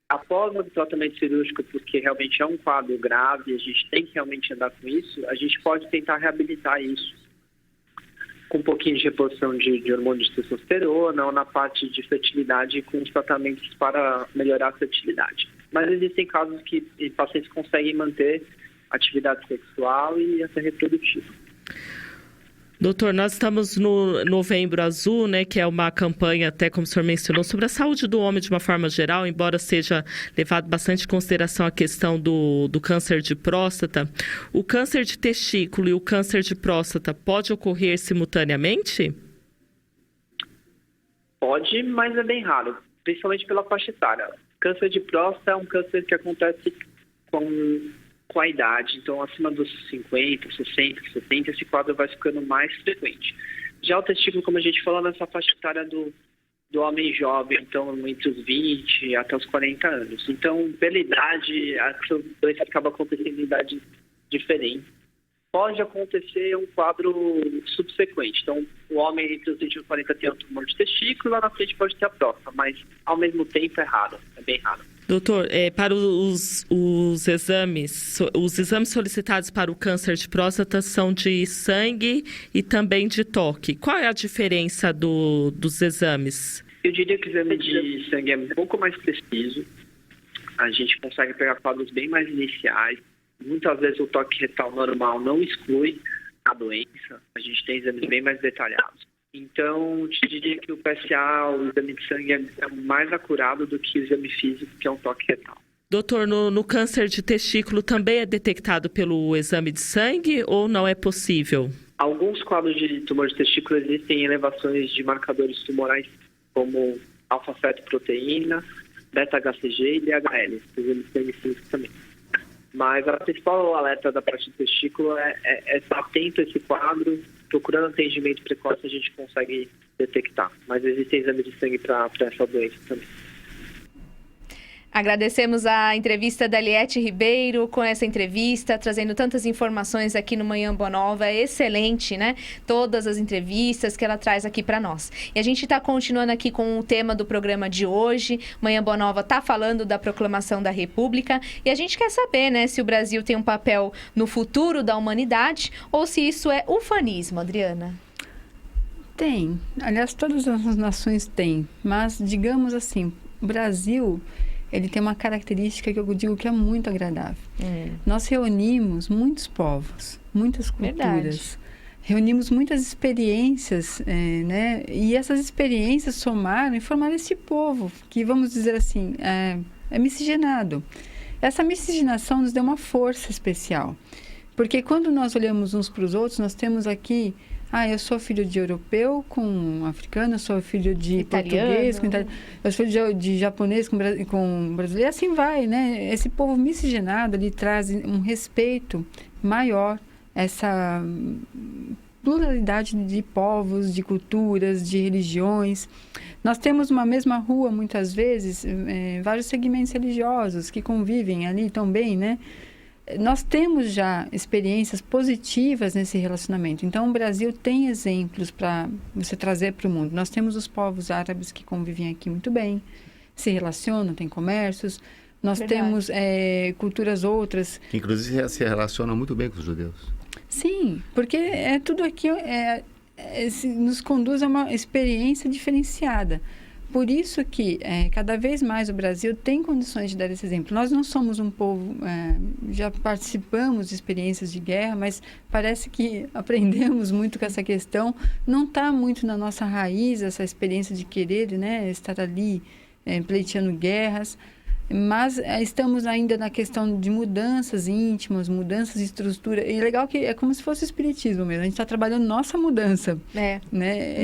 Após o tratamento cirúrgico, porque realmente é um quadro grave, a gente tem que realmente andar com isso, a gente pode tentar reabilitar isso com um pouquinho de reposição de hormônio de testosterona ou na parte de fertilidade com os tratamentos para melhorar a fertilidade. Mas existem casos que pacientes conseguem manter atividade sexual e até reprodutiva. Doutor, nós estamos no Novembro Azul, né, que é uma campanha, até como o senhor mencionou, sobre a saúde do homem de uma forma geral, embora seja levado bastante em consideração a questão do câncer de próstata. O câncer de testículo e o câncer de próstata pode ocorrer simultaneamente? Pode, mas é bem raro, principalmente pela faixa etária. Câncer de próstata é um câncer que acontece com a idade, então acima dos 50, 60, 70, esse quadro vai ficando mais frequente. Já o testículo, como a gente falou, nessa faixa etária do homem jovem, então entre os 20 até os 40 anos. Então, pela idade, a doença acaba acontecendo em idades diferentes. Pode acontecer um quadro subsequente. Então, o homem entre os 20 e os 40 tem um tumor de testículo, lá na frente pode ter a próstata, mas ao mesmo tempo é raro, é bem raro. Doutor, para os exames solicitados para o câncer de próstata são de sangue e também de toque. Qual é a diferença dos exames? Eu diria que o exame de sangue é um pouco mais preciso. A gente consegue pegar quadros bem mais iniciais. Muitas vezes o toque retal normal não exclui a doença. A gente tem exames bem mais detalhados. Então, eu te diria que o PSA, o exame de sangue, é mais acurado do que o exame físico, que é um toque retal. Doutor, no câncer de testículo também é detectado pelo exame de sangue ou não é possível? Alguns quadros de tumor de testículo existem elevações de marcadores tumorais como alfa-fetoproteína, beta-HCG e DHL, eles têm isso também. Mas a principal alerta da parte do testículo é estar atento a esse quadro, procurando atendimento precoce a gente consegue detectar. Mas existem exames de sangue para essa doença também. Agradecemos a entrevista da Eliette Ribeiro, com essa entrevista, trazendo tantas informações aqui no Manhã Boa Nova. É excelente, né? Todas as entrevistas que ela traz aqui para nós. E a gente está continuando aqui com o tema do programa de hoje. Manhã Boa Nova está falando da proclamação da República. E a gente quer saber, né, se o Brasil tem um papel no futuro da humanidade ou se isso é ufanismo, Adriana. Tem. Aliás, todas as nações têm. Mas, digamos assim, o Brasil... ele tem uma característica que eu digo que é muito agradável. Nós reunimos muitos povos, muitas culturas. Verdade. Reunimos muitas experiências, né? E essas experiências somaram e formaram esse povo, que, vamos dizer assim, é miscigenado. Essa miscigenação nos deu uma força especial. Porque quando nós olhamos uns para os outros, nós temos aqui... eu sou filho de europeu com africano, eu sou filho de italiano, português com italiano, eu sou filho de japonês com brasileiro, assim vai, né? Esse povo miscigenado, ele traz um respeito maior, essa pluralidade de povos, de culturas, de religiões. Nós temos uma mesma rua, muitas vezes, vários segmentos religiosos que convivem ali também, né? Nós temos já experiências positivas nesse relacionamento. Então, o Brasil tem exemplos para você trazer para o mundo. Nós temos os povos árabes que convivem aqui muito bem, se relacionam, têm comércios. Nós temos culturas outras... que inclusive se relacionam muito bem com os judeus. Sim, porque tudo aqui nos conduz a uma experiência diferenciada. Por isso que, cada vez mais, o Brasil tem condições de dar esse exemplo. Nós não somos um povo, já participamos de experiências de guerra, mas parece que aprendemos muito com essa questão. Não está muito na nossa raiz essa experiência de querer, né, estar ali pleiteando guerras. Mas estamos ainda na questão de mudanças íntimas, mudanças de estrutura. E é legal que é como se fosse o espiritismo mesmo. A gente está trabalhando nossa mudança. Né?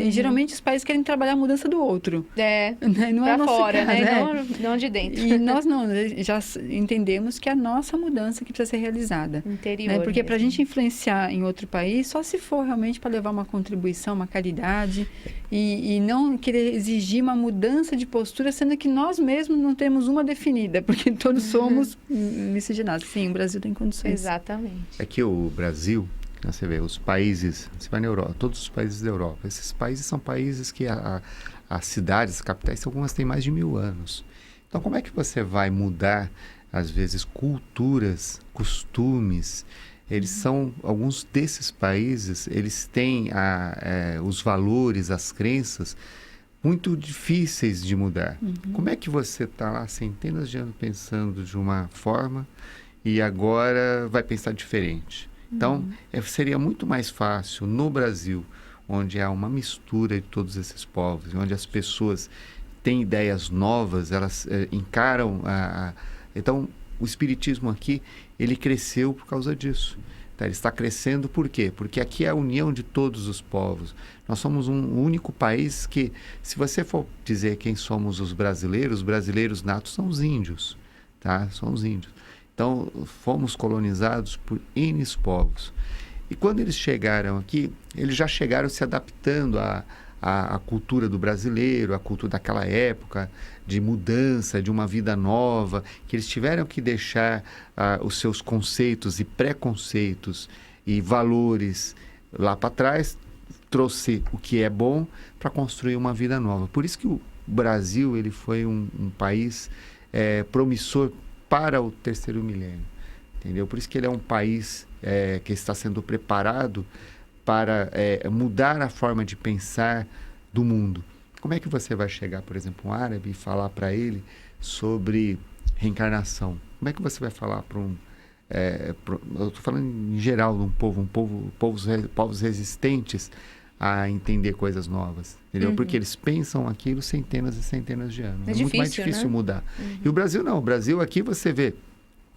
E, geralmente os países querem trabalhar a mudança do outro. Né? Não é fora, caso, né? Não de dentro. E nós não, já entendemos que é a nossa mudança que precisa ser realizada. Interior. Né? Porque para a gente influenciar em outro país, só se for realmente para levar uma contribuição, uma caridade, e não querer exigir uma mudança de postura, sendo que nós mesmos não temos uma definida, porque todos somos miscigenados. Sim, o Brasil tem condições. Exatamente. É que o Brasil, você vê, os países, você vai na Europa, todos os países da Europa, esses países são países que as cidades, as capitais, algumas têm mais de 1000 anos. Então, como é que você vai mudar, às vezes, culturas, costumes? Alguns desses países, eles têm os valores, as crenças, muito difíceis de mudar. Como é que você está lá centenas de anos pensando de uma forma e agora vai pensar diferente? Então, seria muito mais fácil no Brasil, onde há uma mistura de todos esses povos, onde as pessoas têm ideias novas, elas encaram Então, o espiritismo aqui, ele cresceu por causa disso. Ele está crescendo por quê? Porque aqui é a união de todos os povos. Nós somos um único país que, se você for dizer quem somos os brasileiros natos são os índios, tá? São os índios. Então, fomos colonizados por N povos. E quando eles chegaram aqui, eles já chegaram se adaptando à cultura do brasileiro, à cultura daquela época, de mudança, de uma vida nova, que eles tiveram que deixar os seus conceitos e preconceitos e valores lá para trás, trouxe o que é bom para construir uma vida nova. Por isso que o Brasil ele foi um país promissor para o terceiro milênio, entendeu? Por isso que ele é um país que está sendo preparado para mudar a forma de pensar do mundo. Como é que você vai chegar, por exemplo, um árabe e falar para ele sobre reencarnação? Como é que você vai falar para eu estou falando em geral de povos resistentes a entender coisas novas, entendeu? Porque eles pensam aquilo centenas e centenas de anos. É muito mais difícil, né? Mudar. E o Brasil não. O Brasil aqui você vê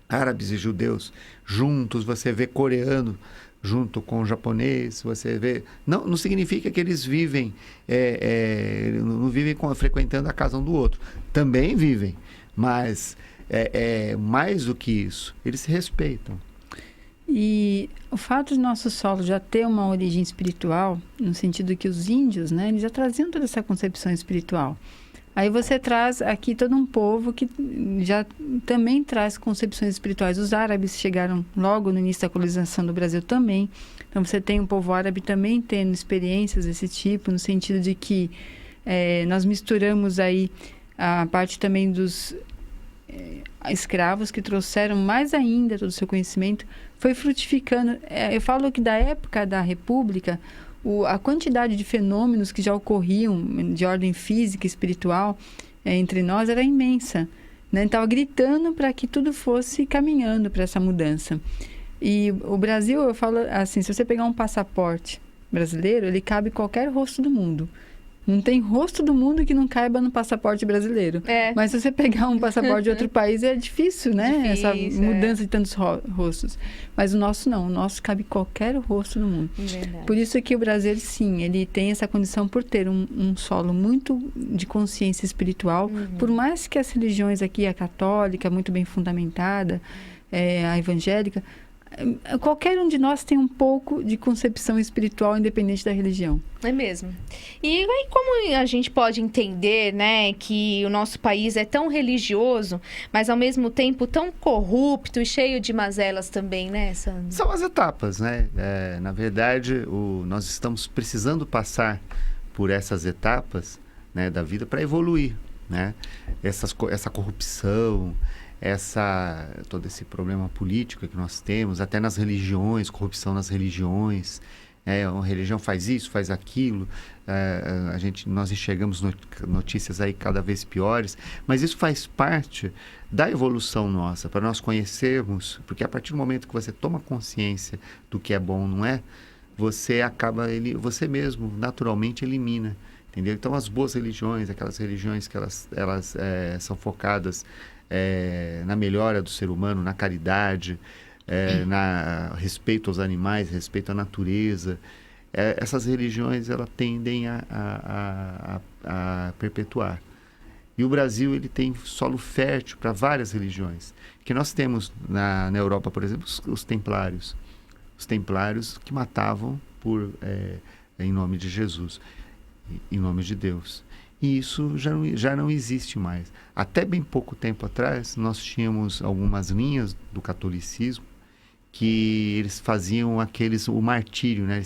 árabes e judeus juntos, você vê coreano junto com o japonês, você vê... Não significa que eles vivem, não vivem frequentando a casa um do outro. Também vivem, mas mais do que isso, eles se respeitam. E o fato de nosso solo já ter uma origem espiritual, no sentido que os índios, né, eles já traziam toda essa concepção espiritual. Aí você traz aqui todo um povo que já também traz concepções espirituais. Os árabes chegaram logo no início da colonização do Brasil também. Então você tem um povo árabe também tendo experiências desse tipo, no sentido de que nós misturamos aí a parte também dos escravos que trouxeram mais ainda todo o seu conhecimento, foi frutificando. Eu falo que da época da República, a quantidade de fenômenos que já ocorriam de ordem física e espiritual entre nós era imensa, né? Estava gritando para que tudo fosse caminhando para essa mudança. E o Brasil, eu falo assim, se você pegar um passaporte brasileiro, ele cabe qualquer rosto do mundo. Não tem rosto do mundo que não caiba no passaporte brasileiro. Mas se você pegar um passaporte de outro país, é difícil, né? Essa mudança de tantos rostos. Mas o nosso não. O nosso cabe qualquer rosto do mundo. Verdade. Por isso que o Brasil, sim, ele tem essa condição por ter um solo muito de consciência espiritual. Por mais que as religiões aqui, a católica, muito bem fundamentada, a evangélica, qualquer um de nós tem um pouco de concepção espiritual independente da religião. É mesmo. E aí, como a gente pode entender, né, que o nosso país é tão religioso, mas ao mesmo tempo tão corrupto e cheio de mazelas também, né, Sandro? São as etapas, né? Na verdade, nós estamos precisando passar por essas etapas, né, da vida para evoluir, né? Essa corrupção, todo esse problema político que nós temos, até nas religiões, corrupção nas religiões, uma religião faz isso, faz aquilo, nós enxergamos notícias aí cada vez piores, mas isso faz parte da evolução nossa, para nós conhecermos, porque a partir do momento que você toma consciência do que é bom ou não é, você você mesmo naturalmente elimina, entendeu? Então as boas religiões, aquelas religiões que elas são focadas na melhora do ser humano, na caridade, respeito aos animais, respeito à natureza. Essas religiões elas tendem a perpetuar. E o Brasil ele tem solo fértil para várias religiões. Que nós temos na Europa, por exemplo, os templários. Os templários que matavam em nome de Jesus, em nome de Deus. E isso já não existe mais. Até bem pouco tempo atrás, nós tínhamos algumas linhas do catolicismo que eles faziam o martírio, né?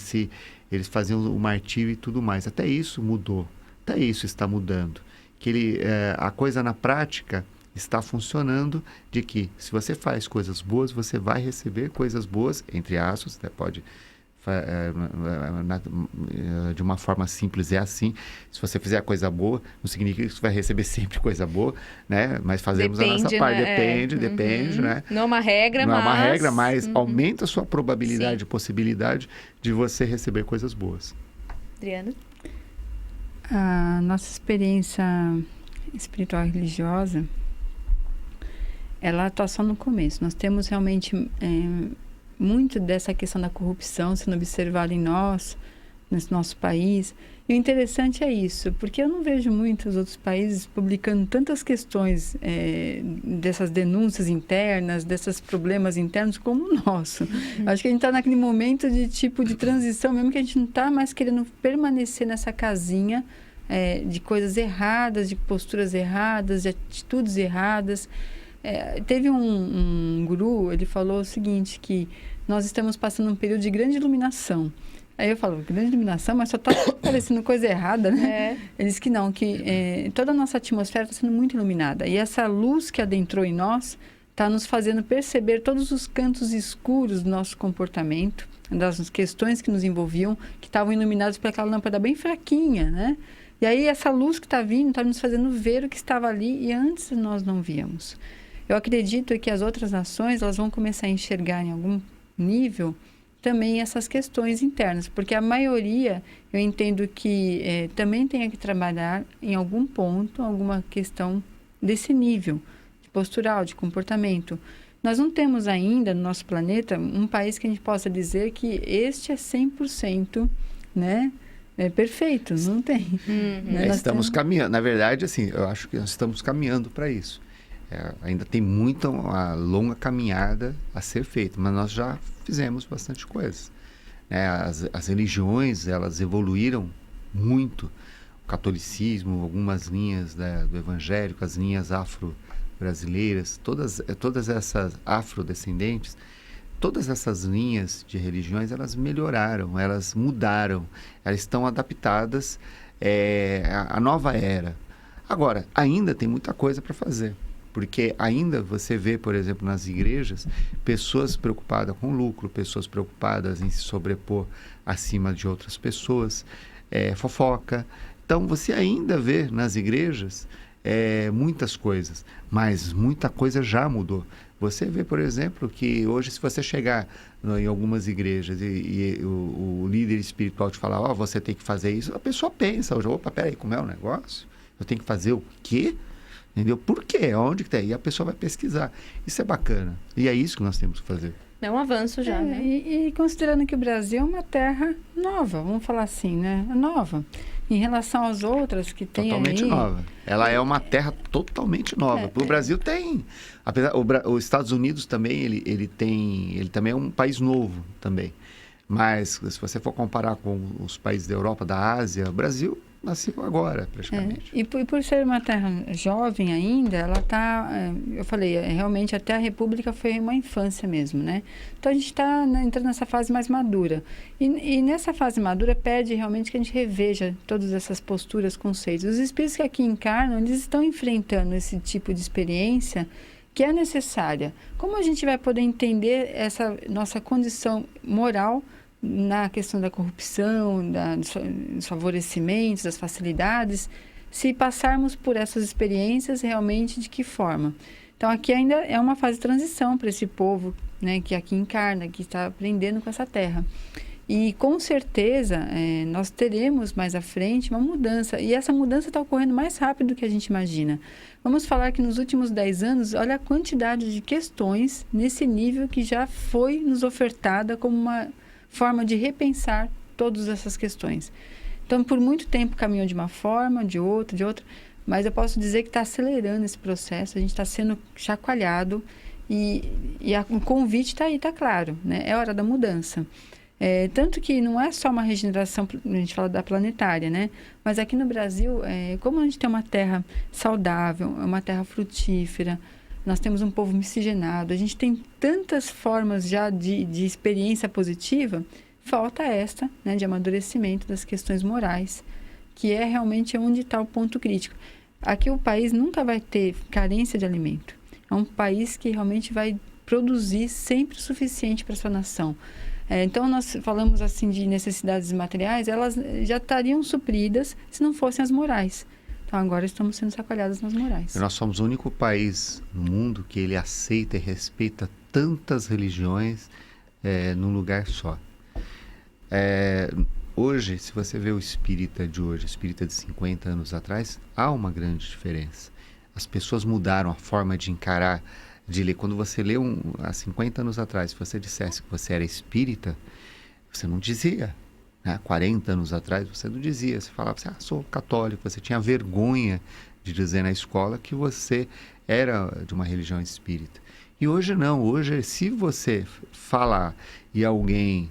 Eles faziam o martírio e tudo mais. Até isso mudou. Até isso está mudando. Que a coisa na prática está funcionando, de que se você faz coisas boas, você vai receber coisas boas, entre aspas, né? Pode... de uma forma simples assim. Se você fizer a coisa boa, não significa que você vai receber sempre coisa boa, né? Mas fazemos a nossa parte. Né? Depende, né? Não é uma regra, não é uma regra, mas aumenta a sua probabilidade, possibilidade de você receber coisas boas. Adriana? A nossa experiência espiritual e religiosa, ela está só no começo. Nós temos realmente muito dessa questão da corrupção sendo observada em nós, nesse nosso país. E o interessante é isso, porque eu não vejo muitos outros países publicando tantas questões dessas denúncias internas, desses problemas internos como o nosso. Acho que a gente está naquele momento de transição, mesmo que a gente não está mais querendo permanecer nessa casinha de coisas erradas, de posturas erradas, de atitudes erradas. Teve um guru, ele falou o seguinte, que nós estamos passando um período de grande iluminação. Aí eu falo, grande iluminação, mas só está parecendo coisa errada, né? Ele disse que não, que toda a nossa atmosfera está sendo muito iluminada. E essa luz que adentrou em nós está nos fazendo perceber todos os cantos escuros do nosso comportamento, das questões que nos envolviam, que estavam iluminadas por aquela lâmpada bem fraquinha, né? E aí essa luz que está vindo está nos fazendo ver o que estava ali e antes nós não víamos. Eu acredito que as outras nações elas vão começar a enxergar em algum nível também essas questões internas, porque a maioria, eu entendo que também tenha que trabalhar em algum ponto, alguma questão desse nível, de postural, de comportamento, Nós não temos ainda no nosso planeta um país que a gente possa dizer que este é 100%, né? É perfeito, não tem. Né? Estamos caminhando. Na verdade, assim, eu acho que nós estamos caminhando para isso. Ainda tem uma longa caminhada a ser feita, mas nós já fizemos bastante coisa. As religiões, elas evoluíram muito. O catolicismo, algumas linhas do evangélico, as linhas afro-brasileiras, todas essas afrodescendentes, todas essas linhas de religiões, elas melhoraram, elas mudaram, elas estão adaptadas à nova era. Agora, ainda tem muita coisa para fazer, porque ainda você vê, por exemplo, nas igrejas, pessoas preocupadas com lucro, pessoas preocupadas em se sobrepor acima de outras pessoas, fofoca. Então, você ainda vê nas igrejas muitas coisas, mas muita coisa já mudou. Você vê, por exemplo, que hoje, se você chegar em algumas igrejas e o líder espiritual te falar, você tem que fazer isso, a pessoa pensa, opa, peraí, como é o negócio? Eu tenho que fazer o quê? Entendeu? Por quê? Onde que tem? E a pessoa vai pesquisar. Isso é bacana. E é isso que nós temos que fazer. É um avanço já, né? E considerando que o Brasil é uma terra nova, vamos falar assim, né? Nova. Em relação às outras que tem totalmente aí... nova. Ela é uma terra totalmente nova. O Brasil tem... Apesar, os Estados Unidos também, ele também é um país novo também. Mas, se você for comparar com os países da Europa, da Ásia, o Brasil nasceu agora, praticamente. E por ser uma terra jovem ainda, ela está... eu falei, realmente até a República foi uma infância mesmo, né? Então, a gente está entrando nessa fase mais madura. E nessa fase madura, pede realmente que a gente reveja todas essas posturas, conceitos. Os espíritos que aqui encarnam, eles estão enfrentando esse tipo de experiência que é necessária. Como a gente vai poder entender essa nossa condição moral na questão da corrupção, dos favorecimentos, das facilidades, se passarmos por essas experiências, realmente de que forma? Então, aqui ainda é uma fase de transição para esse povo, né, que aqui encarna, que está aprendendo com essa terra. E, com certeza, nós teremos mais à frente uma mudança. E essa mudança está ocorrendo mais rápido do que a gente imagina. Vamos falar que nos últimos 10 anos, olha a quantidade de questões nesse nível que já foi nos ofertada como uma forma de repensar todas essas questões. Então, por muito tempo caminhou de uma forma, de outra, mas eu posso dizer que está acelerando esse processo, a gente está sendo chacoalhado e o convite está aí, está claro, né? É hora da mudança. Tanto que não é só uma regeneração, a gente fala da planetária, né? Mas aqui no Brasil, como a gente tem uma terra saudável, uma terra frutífera, nós temos um povo miscigenado, a gente tem tantas formas já de experiência positiva, falta esta, né, de amadurecimento das questões morais, que é realmente onde está o ponto crítico. Aqui o país nunca vai ter carência de alimento. É um país que realmente vai produzir sempre o suficiente para a sua nação. Então, nós falamos assim de necessidades materiais, elas já estariam supridas se não fossem as morais. Então, agora estamos sendo sacoalhados nas morais. Nós somos o único país no mundo que ele aceita e respeita tantas religiões num lugar só. Hoje, se você vê o espírita de hoje, o espírita de 50 anos atrás, há uma grande diferença. As pessoas mudaram a forma de encarar, de ler. Quando você lê há 50 anos atrás, se você dissesse que você era espírita, você não dizia. 40 anos atrás, você não dizia. Você falava assim, sou católico. Você tinha vergonha de dizer na escola que você era de uma religião espírita. E hoje não. Hoje, se você falar e alguém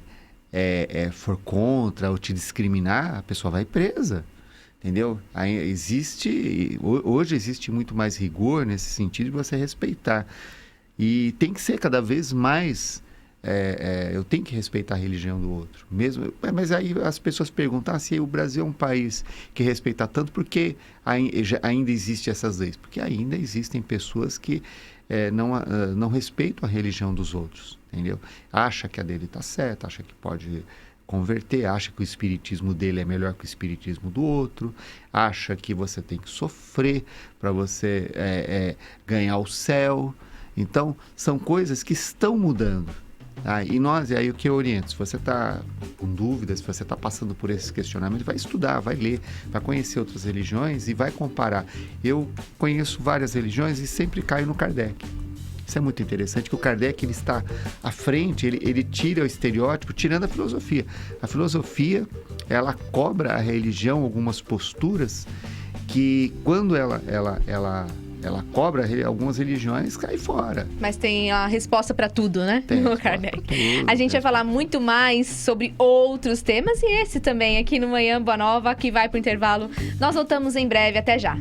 for contra ou te discriminar, a pessoa vai presa. Entendeu? Hoje existe muito mais rigor nesse sentido de você respeitar. E tem que ser cada vez mais... eu tenho que respeitar a religião do outro. Mas aí as pessoas perguntam se o Brasil é um país que respeita tanto, por que ainda existem essas leis? Porque ainda existem pessoas que não respeitam a religião dos outros. Entendeu? Acha que a dele está certa, acha que pode converter, acha que o espiritismo dele é melhor que o espiritismo do outro, acha que você tem que sofrer para você ganhar o céu. Então, são coisas que estão mudando. Tá? E aí o que eu oriento? Se você está com dúvidas, se você está passando por esses questionamentos, vai estudar, vai ler, vai conhecer outras religiões e vai comparar. Eu conheço várias religiões e sempre caio no Kardec. Isso é muito interessante, que o Kardec ele está à frente, ele tira o estereótipo, tirando a filosofia. A filosofia, ela cobra a religião algumas posturas que, quando ela cobra, algumas religiões caem fora. Mas tem a resposta para tudo, né? Tem no resposta Kardec. pra tudo, A gente vai falar muito mais sobre outros temas e esse também aqui no Manhã Boa Nova, que vai pro intervalo. Nós voltamos em breve. Até já.